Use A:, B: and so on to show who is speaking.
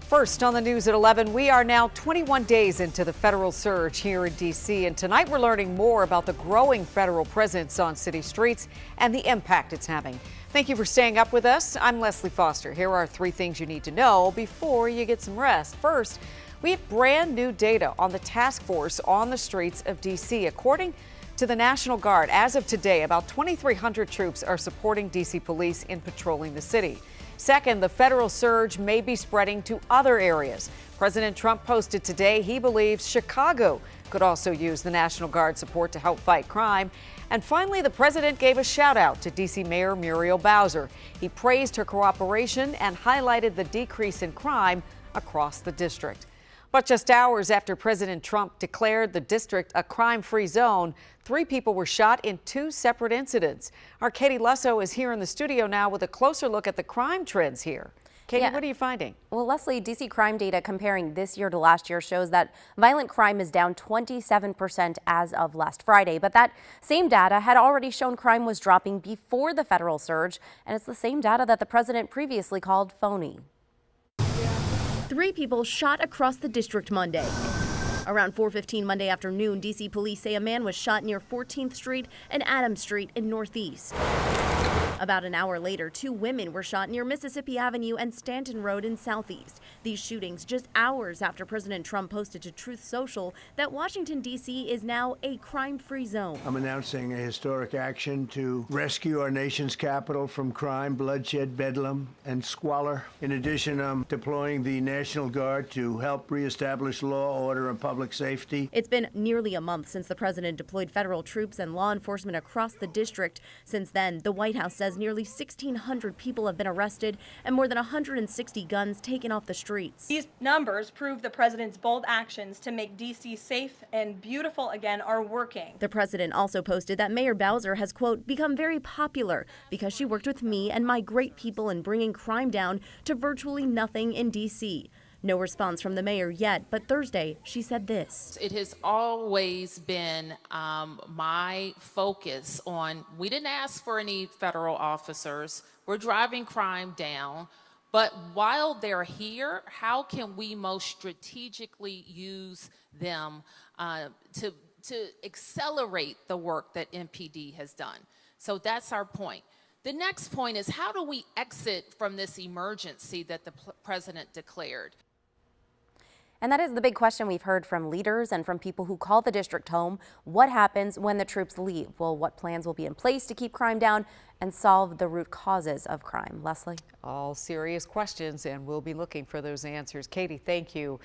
A: First on the news at 11, we are now 21 days into the federal surge here in D.C. And tonight we're learning more about the growing federal presence on city streets and the impact it's having. Thank you for staying up with us. I'm Leslie Foster. Here are 3 things you need to know before you get some rest. First, we have brand new data on the task force on the streets of D.C. According to the National Guard, as of today, about 2,300 troops are supporting D.C. police in patrolling the city. Second, the federal surge may be spreading to other areas. President Trump posted today he believes Chicago could also use the National Guard support to help fight crime. And finally, the president gave a shout out to D.C. Mayor Muriel Bowser. He praised her cooperation and highlighted the decrease in crime across the district. But just hours after President Trump declared the district a crime-free zone, 3 people were shot in 2 separate incidents. Our Katie Lusso is here in the studio now with a closer look at the crime trends here. Katie, what are you finding?
B: Well, Leslie, D.C. crime data comparing this year to last year shows that violent crime is down 27% as of last Friday. But that same data had already shown crime was dropping before the federal surge, and it's the same data that the president previously called phony.
C: 3 people shot across the district Monday. Around 4:15 Monday afternoon, D.C. police say a man was shot near 14th Street and Adams Street in Northeast. About an hour later, 2 women were shot near Mississippi Avenue and Stanton Road in Southeast. These shootings just hours after President Trump posted to Truth Social that Washington, D.C. is now a crime-free zone.
D: I'm announcing a historic action to rescue our nation's capital from crime, bloodshed, bedlam, and squalor. In addition, I'm deploying the National Guard to help reestablish law, order, and public safety.
C: It's been nearly a month since the president deployed federal troops and law enforcement across the district. Since then, the White House says nearly 1,600 people have been arrested and more than 160 guns taken off the streets.
E: These numbers prove the president's bold actions to make D.C. safe and beautiful again are working.
C: The president also posted that Mayor Bowser has, quote, become very popular because she worked with me and my great people in bringing crime down to virtually nothing in D.C. No response from the mayor yet, but Thursday she said this.
F: It has always been my focus on, we didn't ask for any federal officers. We're driving crime down. But while they're here, how can we most strategically use them to accelerate the work that MPD has done? So that's our point. The next point is, how do we exit from this emergency that the president declared?
B: And that is the big question we've heard from leaders and from people who call the district home. What happens when the troops leave? Well, what plans will be in place to keep crime down and solve the root causes of crime? Leslie?
A: All serious questions, and we'll be looking for those answers. Katie, thank you.